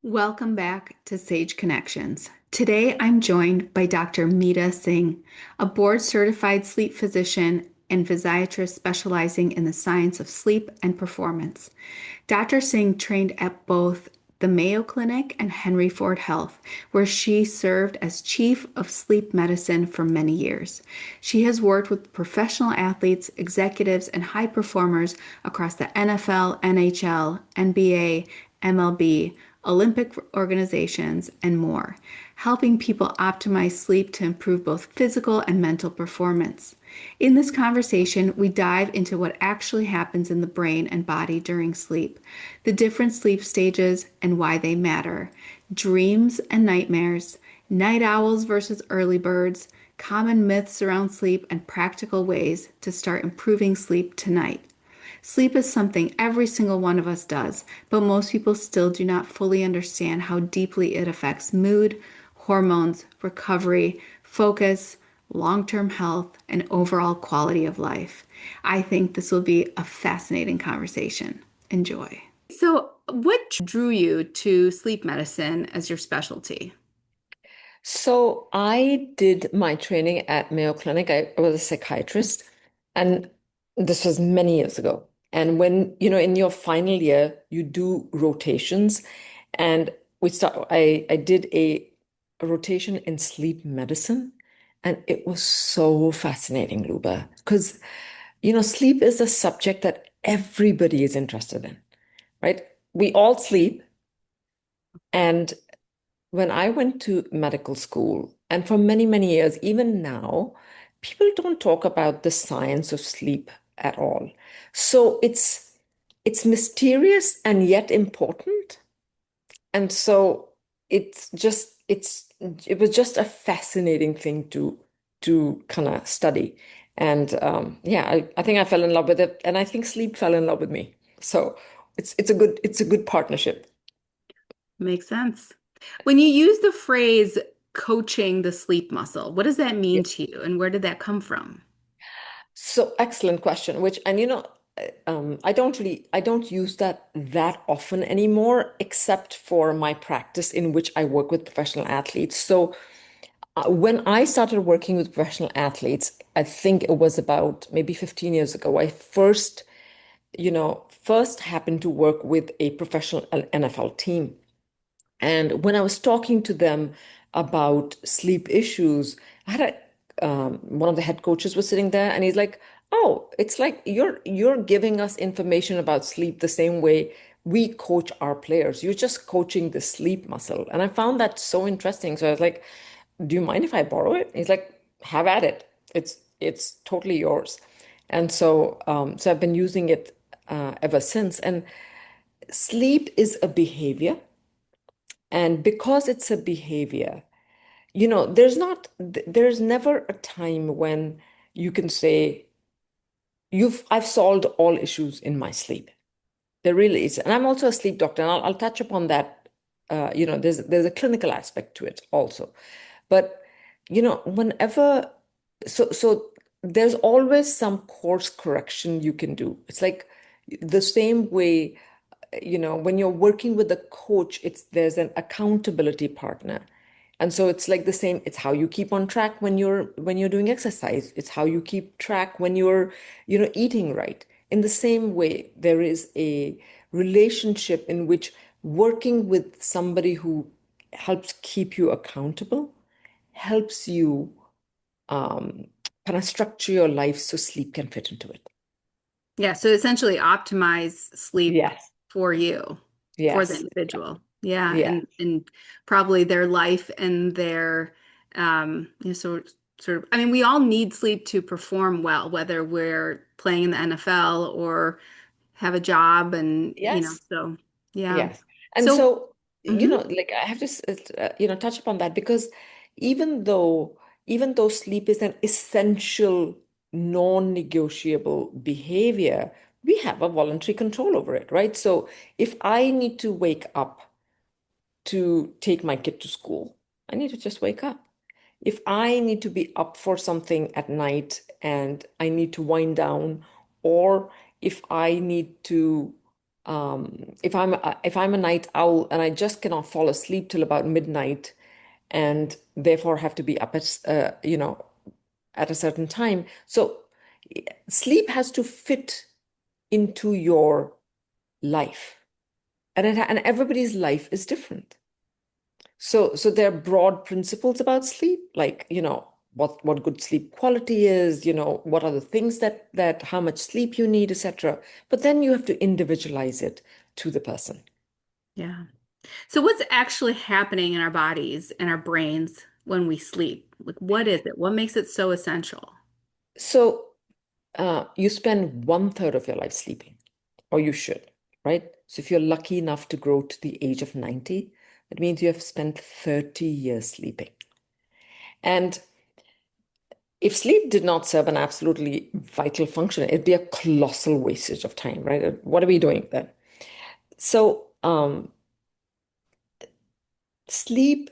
Welcome back to Sage Connections. Today I'm joined by Dr. Meeta Singh, a board certified sleep physician and physiatrist specializing in the science of sleep and performance. Dr. Singh trained at both the Mayo Clinic and Henry Ford Health, where she served as chief of sleep medicine for many years. She has worked with professional athletes, executives, and high performers across the NFL, NHL, NBA, MLB, Olympic organizations, and more, helping people optimize sleep to improve both physical and mental performance. In this conversation, we dive into what actually happens in the brain and body during sleep, the different sleep stages and why they matter, dreams and nightmares, night owls versus early birds, common myths around sleep, and practical ways to start improving sleep tonight. Sleep is something every single one of us does, but most people still do not fully understand how deeply it affects mood, hormones, recovery, focus, long term health, and overall quality of life. I think this will be a fascinating conversation. Enjoy. So, what drew you to sleep medicine as your specialty? So I did my training at Mayo Clinic. I was a psychiatrist, and this was many years ago. And when, in your final year, you do rotations, and I did a rotation in sleep medicine, and it was so fascinating, Luba, because, sleep is a subject that everybody is interested in, right? We all sleep, and when I went to medical school, and for many, many years, even now, people don't talk about the science of sleep at all. So it's mysterious and yet important. And so it was just a fascinating thing to kind of study. And yeah, I think I fell in love with it, and I think sleep fell in love with me. So it's a good partnership. Makes sense. When you use the phrase coaching the sleep muscle, what does that mean to you and where did that come from? So excellent question, and I don't use that often anymore, except for my practice in which I work with professional athletes. So when I started working with professional athletes, I think it was about maybe 15 years ago, I first happened to work with a professional NFL team. And when I was talking to them about sleep issues, I had one of the head coaches was sitting there, and he's like, "Oh, it's like you're giving us information about sleep the same way we coach our players. You're just coaching the sleep muscle." And I found that so interesting. So I was like, "Do you mind if I borrow it?" He's like, "Have at it. It's totally yours." And so I've been using it ever since. And sleep is a behavior. And because it's a behavior, there's never a time when you can say, I've solved all issues in my sleep. There really is. And I'm also a sleep doctor, and I'll touch upon that. There's a clinical aspect to it also. But, whenever, so there's always some course correction you can do. It's like the same way, when you're working with a coach, there's an accountability partner. And so it's like the same, it's how you keep on track when you're doing exercise. It's how you keep track when you're, eating right. In the same way, there is a relationship in which working with somebody who helps keep you accountable helps you um, kind of structure your life so sleep can fit into it. Yeah, so essentially optimize sleep Yes, for you, for the yes, individual. Yeah, yeah. and probably their life and their sort of I mean, we all need sleep to perform well, whether we're playing in the NFL or have a job and Yes. so yeah. Yes. And So so, mhm. like I have to, touch upon that because even though, even though sleep is an essential, non-negotiable behavior, we have a voluntary control over it, right? So if I need to wake up to take my kid to school, I need to just wake up. If I need to be up for something at night and I need to wind down, or if I need to If I'm a night owl and I just cannot fall asleep till about midnight, and therefore have to be up at a certain time. So sleep has to fit into your life, and everybody's life is different. So there are broad principles about sleep, like, what good sleep quality is, what are the things that how much sleep you need, etc. But then you have to individualize it to the person. Yeah. So what's actually happening in our bodies and our brains when we sleep? Like, what is it? What makes it so essential? So you spend one third of your life sleeping, or you should, right? So if you're lucky enough to grow to the age of 90, that means you have spent 30 years sleeping. And if sleep did not serve an absolutely vital function, it'd be a colossal wastage of time, right? What are we doing then? So, sleep,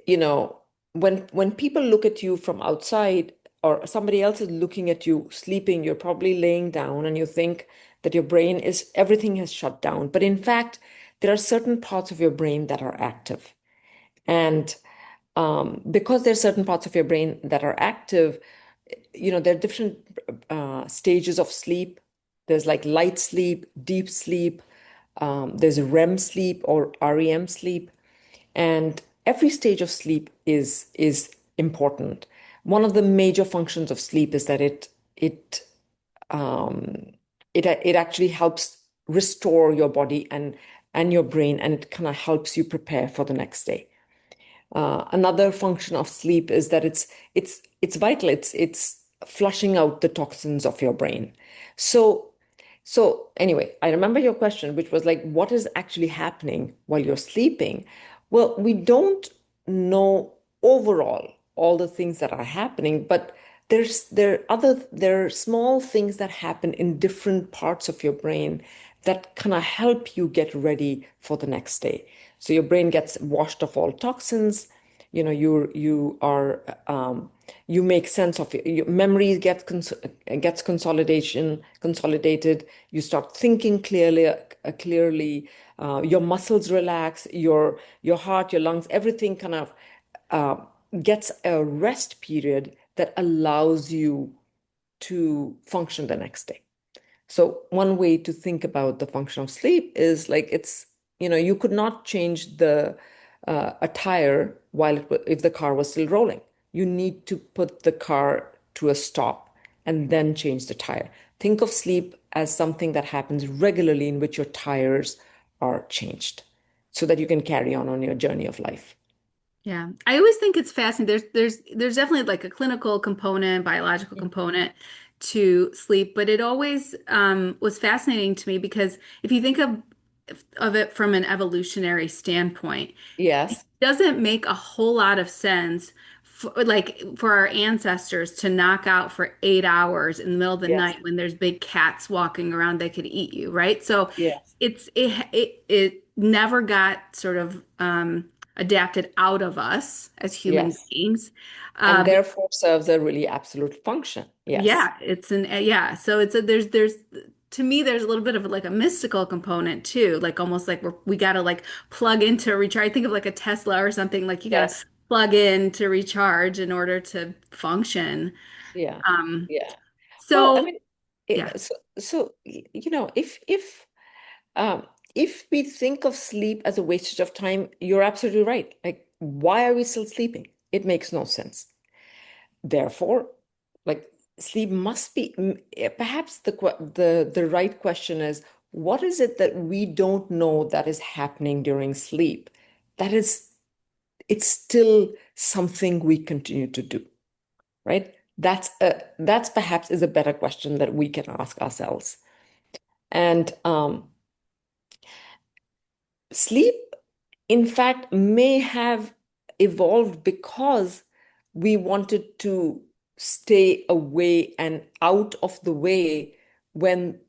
you know, when people look at you from outside, or somebody else is looking at you sleeping, you're probably laying down and you think that your brain is everything has shut down. But in fact, there are certain parts of your brain that are active. And because there's certain parts of your brain that are active, there are different stages of sleep. There's like light sleep, deep sleep, there's REM sleep or REM sleep, and every stage of sleep is important. One of the major functions of sleep is that um, it actually helps restore your body and your brain, and it kind of helps you prepare for the next day. Another function of sleep is that it's vital. It's flushing out the toxins of your brain. So so anyway, I remember your question, which was like, what is actually happening while you're sleeping? Well, we don't know overall all the things that are happening, but there are small things that happen in different parts of your brain that kind of help you get ready for the next day. So your brain gets washed of all toxins. You make sense of your memory gets consolidated. You start thinking clearly. Your muscles relax. Your heart, your lungs, everything kind of uh, gets a rest period that allows you to function the next day. So one way to think about the function of sleep is like, you could not change a tire if the car was still rolling. You need to put the car to a stop and then change the tire. Think of sleep as something that happens regularly, in which your tires are changed so that you can carry on your journey of life. Yeah, I always think it's fascinating. There's definitely like a clinical component, biological component to sleep, but it always was fascinating to me because if you think of it from an evolutionary standpoint, it Yes, doesn't make a whole lot of sense for our ancestors to knock out for 8 hours in the middle of the yes, night when there's big cats walking around that could eat you, right? So yes, it never got sort of adapted out of us as human yes. beings. And But therefore serves a really absolute function. Yes, yeah, yeah. So there's to me there's a little bit of like a mystical component too, like almost like we gotta like plug in to recharge. I think of like a Tesla or something, like you gotta yes, plug in to recharge in order to function. yeah, Um, yeah. Well, I so mean, yeah, um, if we think of sleep as a wastage of time, you're absolutely right. Like, why are we still sleeping? It makes no sense. Therefore, like, sleep must be perhaps the right question is, what is it that we don't know that is happening during sleep? That is, it's still something we continue to do, right? That's perhaps is a better question that we can ask ourselves. And sleep, in fact, may have evolved because we wanted to stay away and out of the way when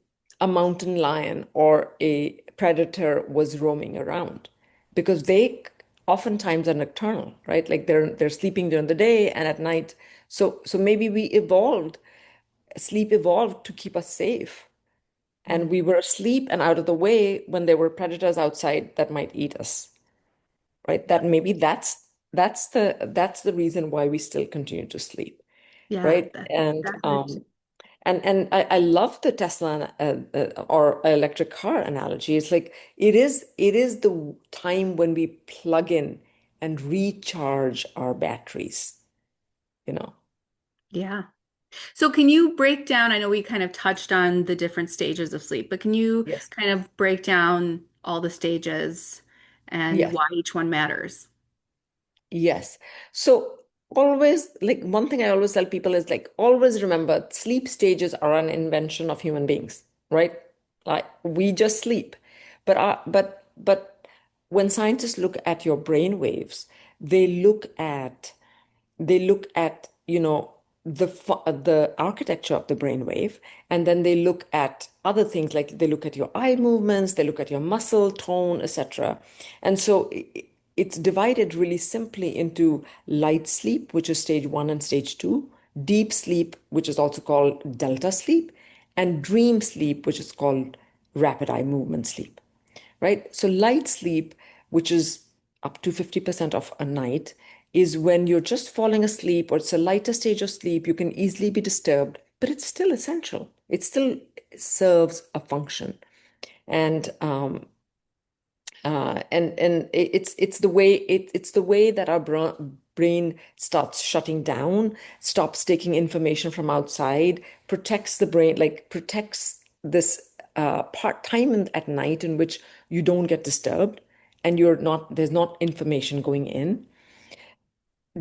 a mountain lion or a predator was roaming around, because they oftentimes are nocturnal, right? Like they're sleeping during the day and at night. So maybe sleep evolved to keep us safe. and we were asleep and out of the way when there were predators outside that might eat us, right? That maybe that's the reason why we still continue to sleep, Yeah, right? And that makes I love the Tesla or electric car analogy. It's like it is the time when we plug in and recharge our batteries, you know. yeah. So can you break down, I know we kind of touched on the different stages of sleep, but can you Yes. kind of break down all the stages and Yes. why each one matters? Yes. So always, like one thing I always tell people is like always remember sleep stages are an invention of human beings, right? Like we just sleep. But when scientists look at your brain waves, they look at they look at the architecture of the brainwave, and then they look at other things like they look at your eye movements, they look at your muscle tone, etc. And so it's divided really simply into light sleep, which is stage 1 and stage 2, deep sleep, which is also called delta sleep, and dream sleep, which is called rapid eye movement sleep, right? So light sleep, which is up to 50% of a night, is when you're just falling asleep or it's a lighter stage of sleep. You can easily be disturbed, but it's still essential. It still serves a function. And it's the way that our brain starts shutting down, stops taking information from outside, protects the brain, like protects this part time at night in which you don't get disturbed and there's not information going in.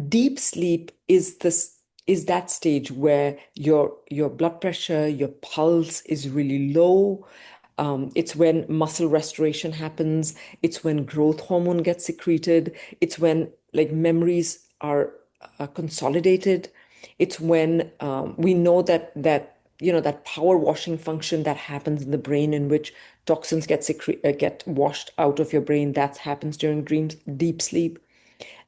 Deep sleep is that stage where your blood pressure, your pulse is really low. It's when muscle restoration happens. It's when growth hormone gets secreted. It's when like memories are consolidated. It's when we know that power washing function that happens in the brain in which toxins get washed out of your brain. That happens during deep sleep.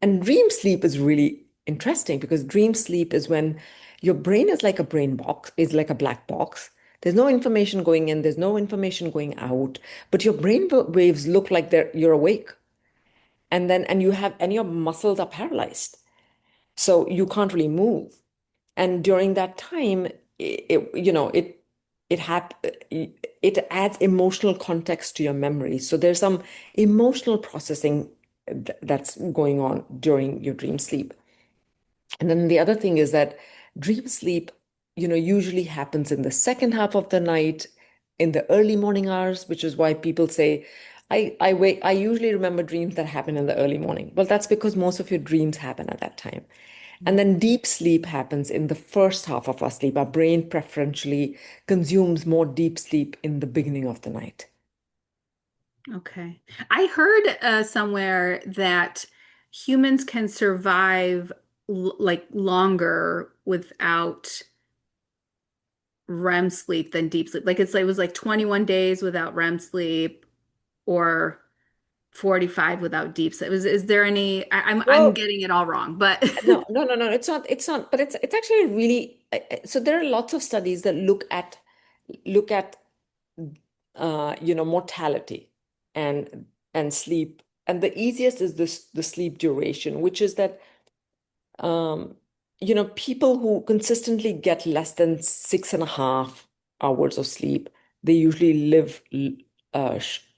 And dream sleep is really interesting because dream sleep is when your brain is like a brain box, is like a black box. There's no information going in, there's no information going out, but your brain waves look like you're awake. And your muscles are paralyzed. So you can't really move. And during that time, it hap it adds emotional context to your memory. So there's some emotional processing that's going on during your dream sleep. And then the other thing is that dream sleep, usually happens in the second half of the night, in the early morning hours, which is why people say, I usually remember dreams that happen in the early morning. Well, that's because most of your dreams happen at that time. And then deep sleep happens in the first half of our sleep. Our brain preferentially consumes more deep sleep in the beginning of the night. Okay. I heard somewhere that humans can survive like longer without REM sleep than deep sleep. Like it was like 21 days without REM sleep or 45 without deep sleep. Is there any I'm Well, getting it all wrong, but no, no, no, no. It's not. But it's actually really. So there are lots of studies that look at mortality and sleep. And the easiest is the sleep duration, which is that um, people who consistently get less than 6.5 hours of sleep, they usually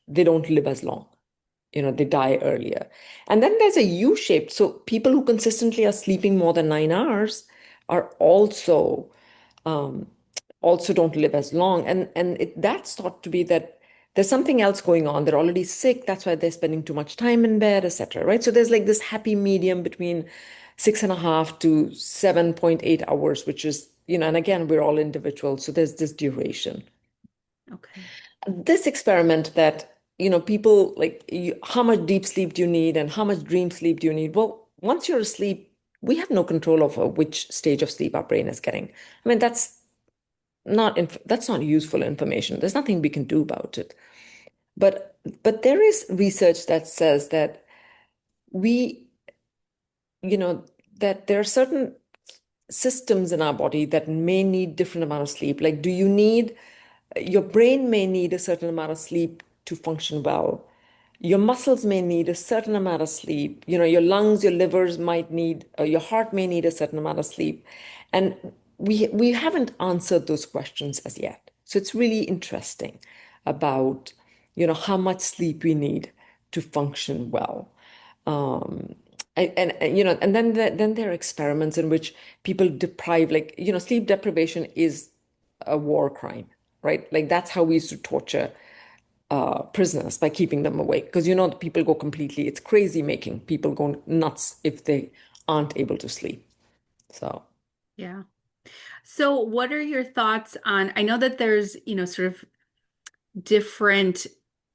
they don't live as long. They die earlier. And then there's a U-shaped. So people who consistently are sleeping more than 9 hours are um, also don't live as long. And that's thought to be that there's something else going on. They're already sick. That's why they're spending too much time in bed, etc. Right? So there's like this happy medium between 6.5 to 7.8 hours, which is, and again, we're all individuals. So there's this duration. okay. This experiment that, people like, how much deep sleep do you need and how much dream sleep do you need? Well, once you're asleep, we have no control over which stage of sleep our brain is getting. I mean, that's not useful information. There's nothing we can do about it. But there is research that says that we, that there are certain systems in our body that may need different amount of sleep. Like, do you need Your brain may need a certain amount of sleep to function well. Your muscles may need a certain amount of sleep. Your lungs, your livers might need, your heart may need a certain amount of sleep. And we haven't answered those questions as yet. So it's really interesting about, how much sleep we need to function well. Um, and then there are experiments in which people deprive, like, sleep deprivation is a war crime, right? Like that's how we used to torture prisoners, by keeping them awake. Because the people go completely, it's crazy making people go nuts if they aren't able to sleep. So, Yeah. So, what are your thoughts on? I know that there's, sort of different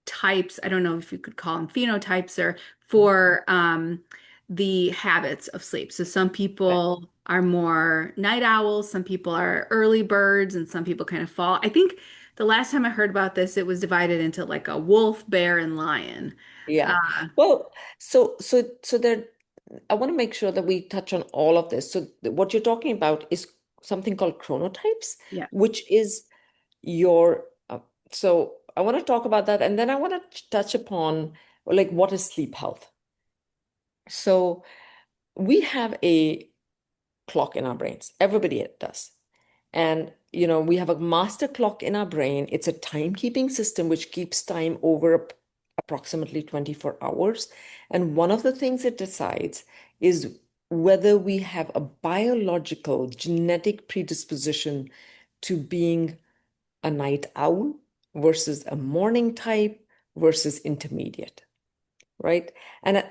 types, I don't know if you could call them phenotypes or for the habits of sleep. So some people are more night owls, some people are early birds, and some people kind of fall. I think the last time I heard about this, it was divided into like a wolf, bear, and lion. yeah. Uh, Well, so there, I want to make sure that we touch on all of this. So what you're talking about is something called chronotypes, yeah. which is your so I want to talk about that, and then I want to touch upon, like, what is sleep health. So we have a clock in our brains. Everybody does. And, we have a master clock in our brain. It's a timekeeping system which keeps time over approximately 24 hours. And one of the things it decides is whether we have a biological genetic predisposition to being a night owl versus a morning type versus intermediate, right? And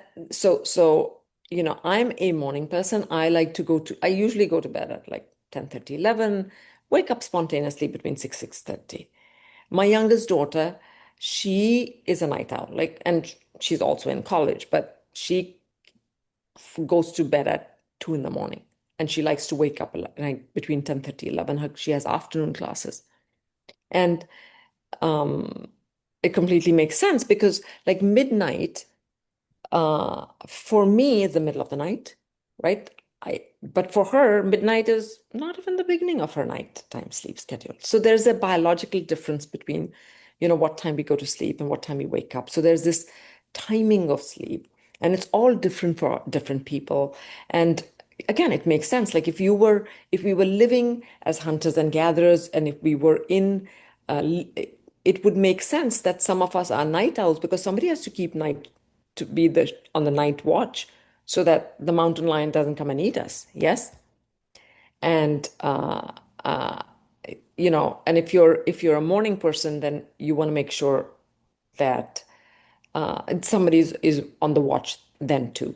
I'm a morning person. I usually go to bed at like 10:30, 11, wake up spontaneously between 6, 6:30. My youngest daughter, she is a night owl, like, and she's also in college, but she goes to bed at 2 in the morning. And she likes to wake up like between 10:30, 11. She has afternoon classes. And um, it completely makes sense because, like, midnight, for me, it's the middle of the night, right? But for her, midnight is not even the beginning of her nighttime sleep schedule. So there's a biological difference between, what time we go to sleep and what time we wake up. So there's this timing of sleep, and it's all different for different people. And again, it makes sense. Like if we were living as hunters and gatherers, and if we were in, it would make sense that some of us are night owls because somebody has to keep night to be on the night watch so that the mountain lion doesn't come and eat us. Yes. And uh, and if you're a morning person, then you want to make sure that somebody is on the watch then too.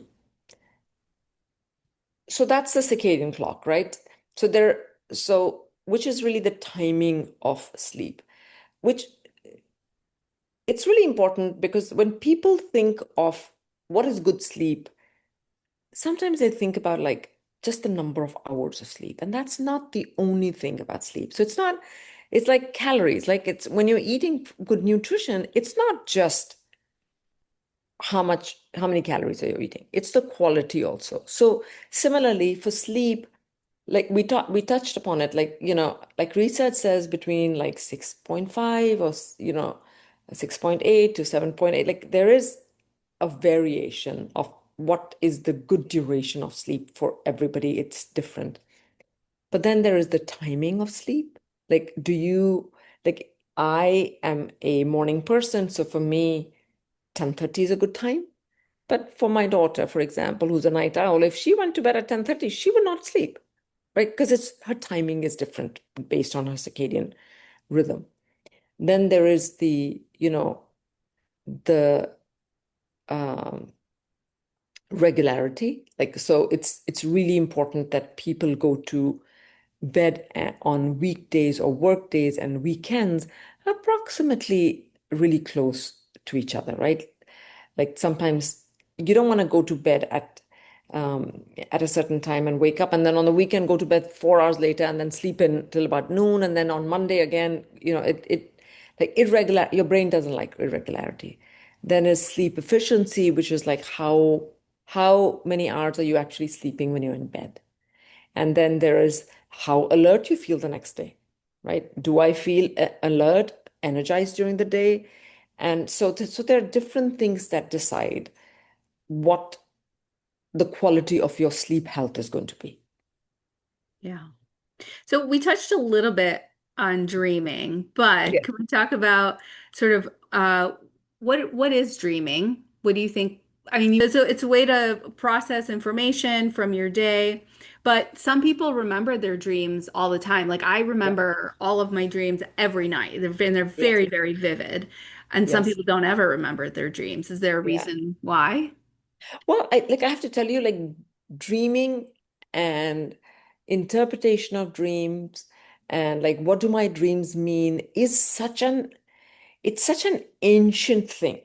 So that's the circadian clock, right? So there, so which is really the timing of sleep, which it's really important because when people think of what is good sleep, sometimes they think about like just the number of hours of sleep, and that's not the only thing about sleep. So it's like calories, like it's when you're eating good nutrition, it's not just how many calories are you eating, it's the quality also. So similarly for sleep, like we touched upon it, like like research says between like 6.5 or 6.8 to 7.8, like there is a variation of what is the good duration of sleep for everybody. It's different. But then there is the timing of sleep. Like, like, I am a morning person, so for me, 10:30 is a good time. But for my daughter, for example, who's a night owl, if she went to bed at 10:30, she would not sleep, right? Because it's her timing is different based on her circadian rhythm. Then there is the um, regularity. Like, so it's really important that people go to bed on weekdays or work days and weekends approximately really close to each other, right? Like sometimes you don't want to go to bed at a certain time and wake up, and then on the weekend go to bed 4 hours later and then sleep in till about noon, and then on Monday again, it like irregular. Your brain doesn't like irregularity. Then is sleep efficiency, which is like how many hours are you actually sleeping when you're in bed? And then there is how alert you feel the next day. right? Do I feel alert, energized during the day? And so there are different things that decide what the quality of your sleep health is going to be. Yeah. So we touched a little bit on dreaming, but Yeah. can we talk about sort of what is dreaming? What do you think? I mean, it's a way to process information from your day, but some people remember their dreams all the time. Like I Yeah. remember all of my dreams every night. They're Yes. very, very vivid. And some Yes. people don't ever remember their dreams. Is there a Yeah. reason why? Well, I have to tell you, like dreaming and interpretation of dreams and like what do my dreams mean is it's such an ancient thing,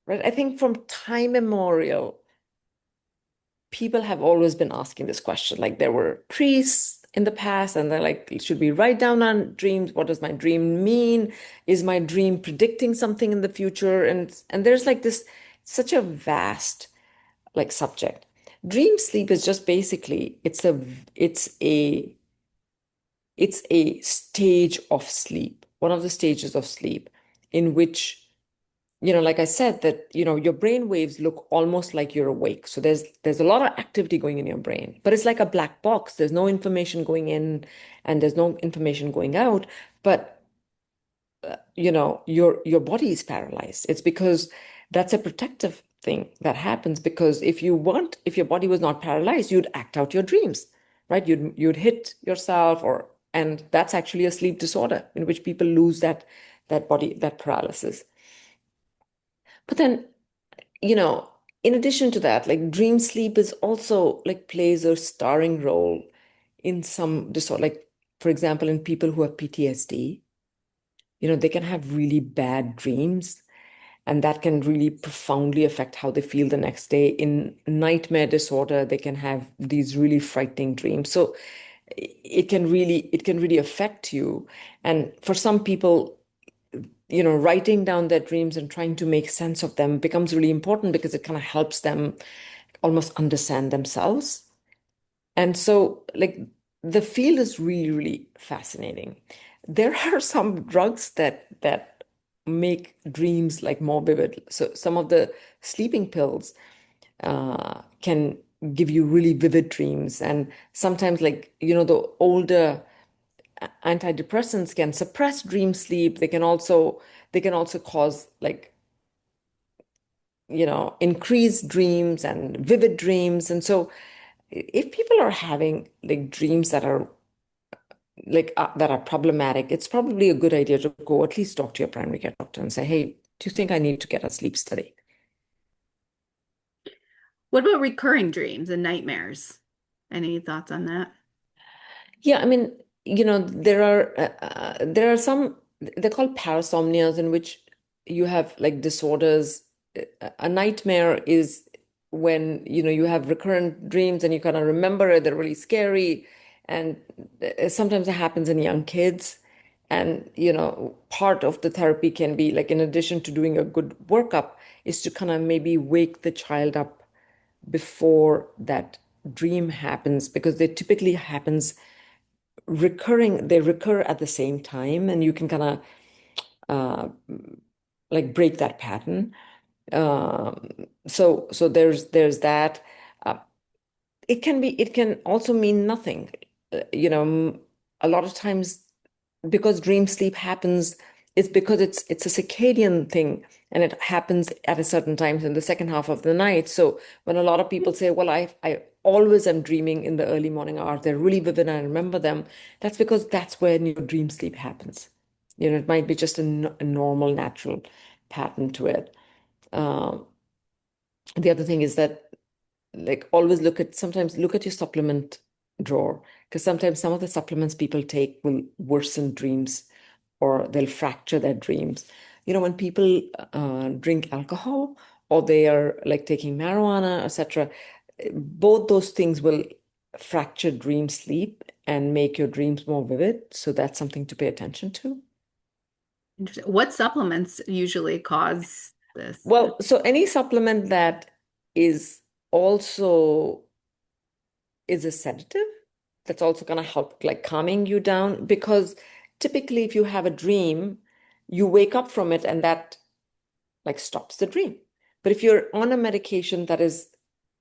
right? I think from time immemorial, people have always been asking this question. Like there were priests in the past, and they're like, should we write down our dreams? What does my dream mean? Is my dream predicting something in the future? And there's like this such a vast like subject. Dream sleep is just basically it's a it's a stage of sleep, one of the stages of sleep in which like I said, that, your brain waves look almost like you're awake. So there's a lot of activity going in your brain, but it's like a black box. There's no information going in and there's no information going out. But your body is paralyzed. It's because that's a protective thing that happens because if your body was not paralyzed, you'd act out your dreams, right? You'd hit yourself and that's actually a sleep disorder in which people lose that paralysis. But then you know, in addition to that, like dream sleep is also like plays a starring role in some disorder. Like, for example, in people who have PTSD, they can have really bad dreams, and that can really profoundly affect how they feel the next day. In nightmare disorder, they can have these really frightening dreams. So it can really affect you. And for some people, writing down their dreams and trying to make sense of them becomes really important because it kind of helps them almost understand themselves. And so, like, the field is really, really fascinating. There are some drugs that make dreams like more vivid. So some of the sleeping pills can give you really vivid dreams, and sometimes, like, the older antidepressants can suppress dream sleep. They can also cause like increased dreams and vivid dreams. And so if people are having like dreams that are problematic, it's probably a good idea to go at least talk to your primary care doctor and say, hey, do you think I need to get a sleep study? What about recurring dreams and nightmares? Any thoughts on that? Yeah, I mean, there are some, they're called parasomnias, in which you have like disorders. A nightmare is when, you have recurrent dreams and you kind of remember it, they're really scary. And sometimes it happens in young kids. And, part of the therapy can be like, in addition to doing a good workup, is to kind of maybe wake the child up before that dream happens, because they typically happens they recur at the same time, and you can kind of uh, like break that pattern. So there's that. Uh, it can also mean nothing. A lot of times, because dream sleep happens, it's because it's a circadian thing, and it happens at a certain times in the second half of the night. So when a lot of people say, well, I always am dreaming in the early morning hours, they're really vivid and I remember them, that's because that's when your dream sleep happens. It might be just a normal, natural pattern to it. Um, the other thing is that, like, always sometimes look at your supplement drawer, because sometimes some of the supplements people take will worsen dreams, or they'll fracture their dreams. When people drink alcohol, or they are like taking marijuana, etc., both those things will fracture dream sleep and make your dreams more vivid. So that's something to pay attention to. Interesting. What supplements usually cause this? Well, so any supplement that is also is a sedative, that's also going to help like calming you down, because Typically, if you have a dream, you wake up from it and that like stops the dream. But if you're on a medication that is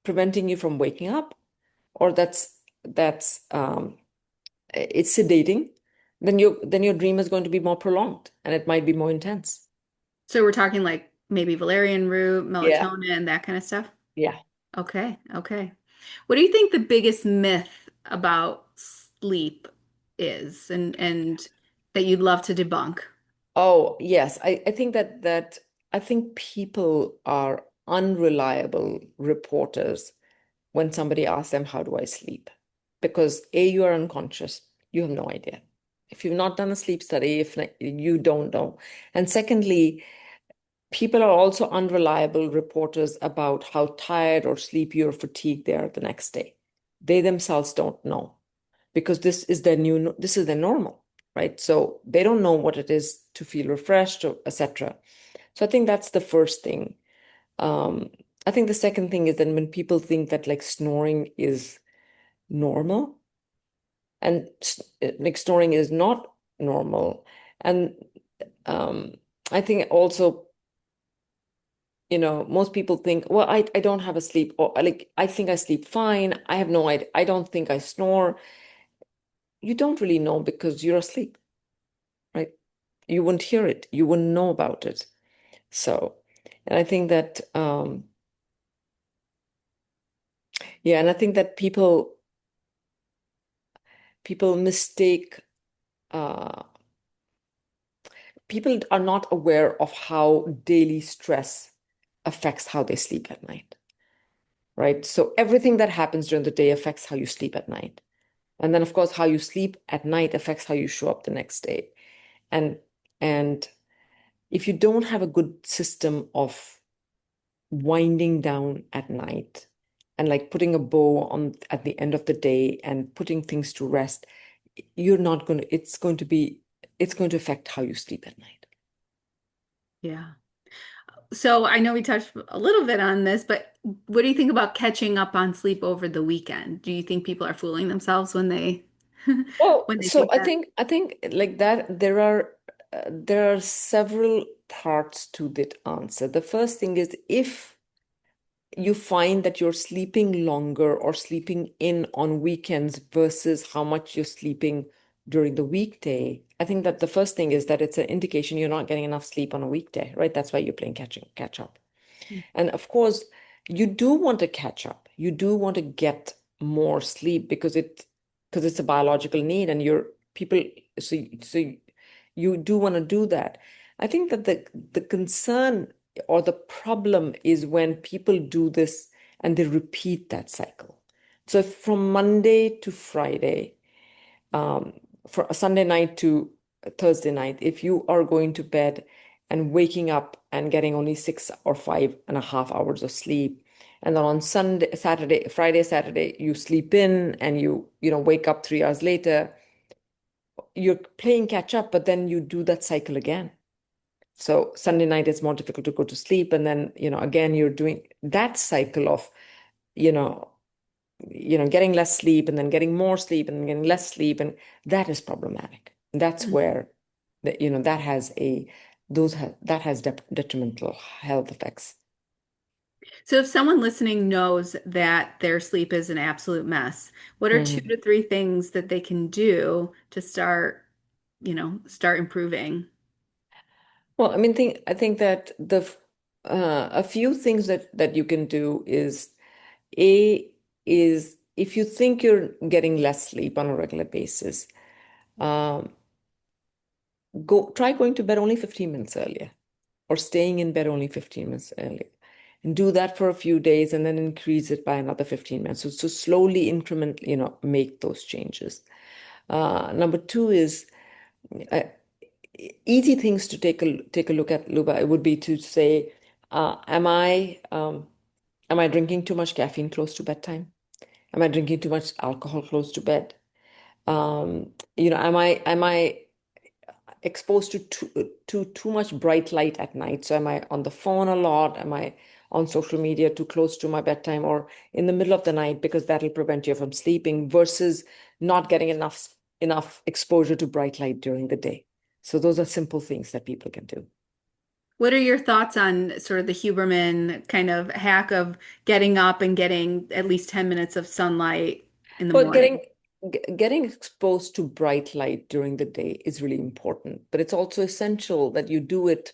preventing you from waking up, or that's it's sedating, then your dream is going to be more prolonged and it might be more intense. So we're talking like maybe valerian root, Yeah. melatonin, that kind of stuff. Yeah. Okay, okay. What do you think the biggest myth about sleep is and that you'd love to debunk? Oh, yes. I think that I think people are unreliable reporters when somebody asks them, how do I sleep? Because A, you are unconscious. You have no idea. If you've not done a sleep study, if not, you don't know. And secondly, people are also unreliable reporters about how tired or sleepy or fatigued they are the next day. They themselves don't know because this is their normal, right? So they don't know what it is to feel refreshed or etc. So I think that's the first thing. Um, I think the second thing is that when people think that like snoring is normal and like snoring is not normal. And um, I think also, most people think, well, I don't have a sleep, or like I think I sleep fine. I have no idea. I don't think I snore. You don't really know because you're asleep, right? You wouldn't hear it. You wouldn't know about it. So, and I think that, yeah, and I think that people mistake, uh, people are not aware of how daily stress affects how they sleep at night, right? So everything that happens during the day affects how you sleep at night. And then, of course, how you sleep at night affects how you show up the next day. And and if you don't have a good system of winding down at night and like putting a bow on at the end of the day and putting things to rest, you're not going to, it's going to affect how you sleep at night. Yeah. So I know we touched a little bit on this, but what do you think about catching up on sleep over the weekend? Do you think people are fooling themselves when they Well, when they so think I that? think I think like that there are several parts to that answer. The first thing is if you find that you're sleeping longer or sleeping in on weekends versus how much you're sleeping during the weekday, I think that the first thing is that it's an indication you're not getting enough sleep on a weekday, right? That's why you're playing catch up. And of course, you do want to catch up. You do want to get more sleep because it's a biological need and you're people so you do want to do that. I think that the concern or the problem is when people do this and they repeat that cycle. So from Monday to Friday, um, for a Sunday night to a Thursday night, if you are going to bed and waking up and getting only 6 or 5.5 hours of sleep, and then on Friday, Saturday, you sleep in and you wake up 3 hours later, you're playing catch up, but then you do that cycle again. So Sunday night it's more difficult to go to sleep, and then again you're doing that cycle of you know getting less sleep and then getting more sleep and then getting less sleep, and that is problematic. That's where that has that has detrimental health effects. So if someone listening knows that their sleep is an absolute mess, what are two Mhm. to three things that they can do to start improving? Well, I think that a few things that you can do is a is if you think you're getting less sleep on a regular basis, um, go try going to bed only 15 minutes earlier or staying in bed only 15 minutes earlier. And do that for a few days and then increase it by another 15 minutes. So slowly increment, make those changes. Number two is uh, easy things to take a look at, Luba. It would be to say, am I drinking too much caffeine close to bedtime? Am I drinking too much alcohol close to bed? Am I exposed to too much bright light at night? So am I on the phone a lot? Am I on social media too close to my bedtime or in the middle of the night because that'll prevent you from sleeping versus not getting enough exposure to bright light during the day. So those are simple things that people can do. What are your thoughts on sort of the Huberman kind of hack of getting up and getting at least 10 minutes of sunlight in the Well, morning? getting exposed to bright light during the day is really important, but it's also essential that you do it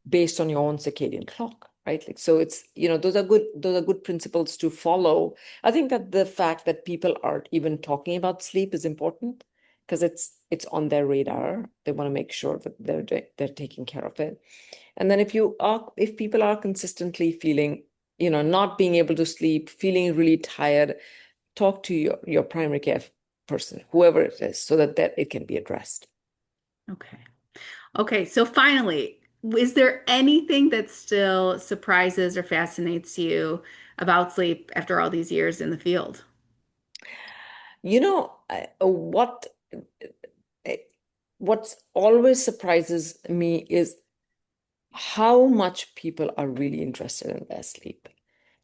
based on your own circadian clock, right? Like, so it's, those are good principles to follow. I think that the fact that people aren't even talking about sleep is important because it's on their radar. They want to make sure that they're taking care of it. And then if people are consistently feeling, not being able to sleep, feeling really tired, talk to your primary care person, whoever it is, so that it can be addressed. Okay. Okay, so finally, is there anything that still surprises or fascinates you about sleep after all these years in the field? Eh, what's always surprises me is how much people are really interested in their sleep.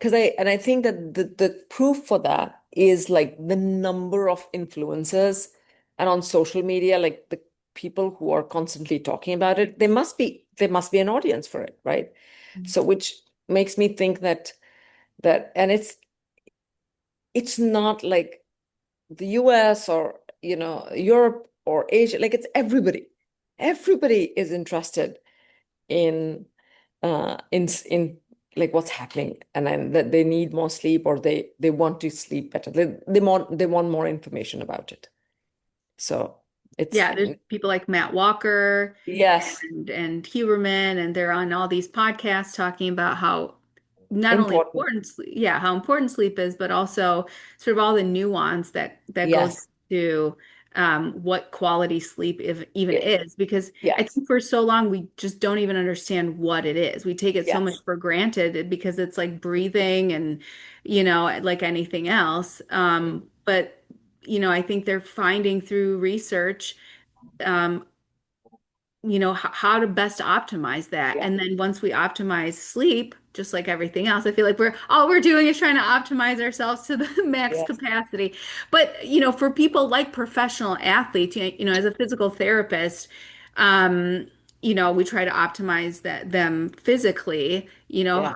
I think that the proof for that is like the number of influencers and on social media, like the people who are constantly talking about it, there must be an audience for it, right? So which makes me think that and it's not like the US or Europe or Asia, like it's everybody. Everybody is interested in in like what's happening, and then that they need more sleep or they want to sleep better. They want more information about it. So it's Yeah, there's people like Matt Walker yes, and Huberman, and they're on all these podcasts talking about how not only important. important sleep, yeah, how important sleep is, but also sort of all the nuance that goes Yes, to what quality sleep even yes, is. Because I yes, think for so long we just don't even understand what it is. We take it so much yes, for granted because it's like breathing and like anything else. But I think they're finding through research um, how to best optimize that. yeah, And then once we optimize sleep, just like everything else, I feel like all we're doing is trying to optimize ourselves to the max yes, capacity. But, for people like professional athletes, as a physical therapist, um, we try to optimize them physically, yeah,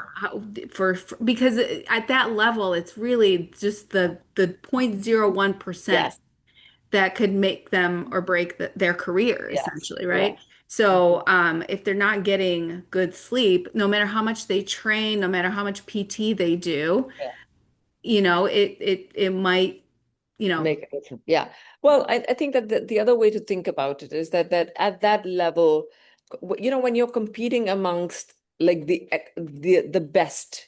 because at that level, it's really just the 0.01% yes, that could make them or break their career, yes, essentially, yeah, right? So, if they're not getting good sleep, no matter how much they train, no matter how much PT they do, yeah. it might, you know, Make a difference. Yeah. Well, I think that the other way to think about it is that at that level, when you're competing amongst like the best,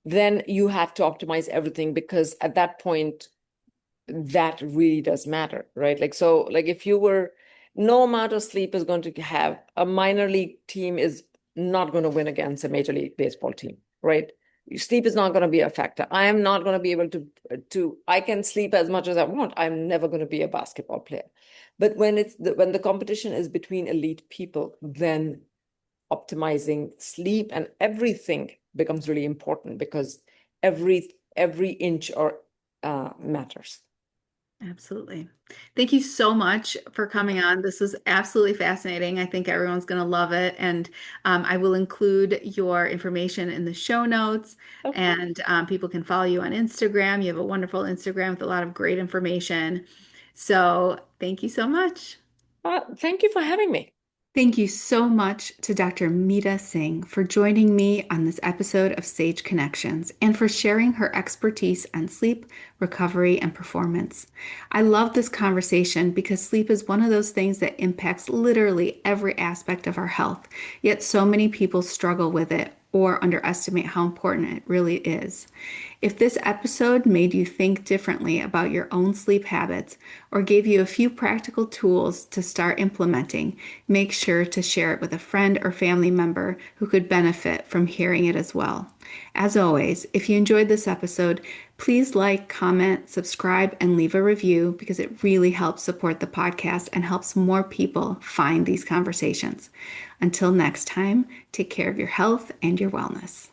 then you have to optimize everything because at that point, that really does matter, right? Like, so, like, if you were, no amount of sleep is going to have a minor league team is not going to win against a major league baseball team, right? Sleep is not going to be a factor. I am not going to be able I can sleep as much as I want. I'm never going to be a basketball player. But when the competition is between elite people, then optimizing sleep and everything becomes really important because every inch or matters. absolutely. Thank you so much for coming on. This was absolutely fascinating. I think everyone's going to love it. And I will include your information in the show notes, Okay. and people can follow you on Instagram. You have a wonderful Instagram with a lot of great information. So thank you so much. Thank you for having me. Thank you so much to Dr. Meeta Singh for joining me on this episode of Sage Connections and for sharing her expertise on sleep, recovery, and performance. I love this conversation because sleep is one of those things that impacts literally every aspect of our health, yet so many people struggle with it or underestimate how important it really is. If this episode made you think differently about your own sleep habits or gave you a few practical tools to start implementing, make sure to share it with a friend or family member who could benefit from hearing it as well. As always, if you enjoyed this episode, please like, comment, subscribe, and leave a review because it really helps support the podcast and helps more people find these conversations. Until next time, take care of your health and your wellness.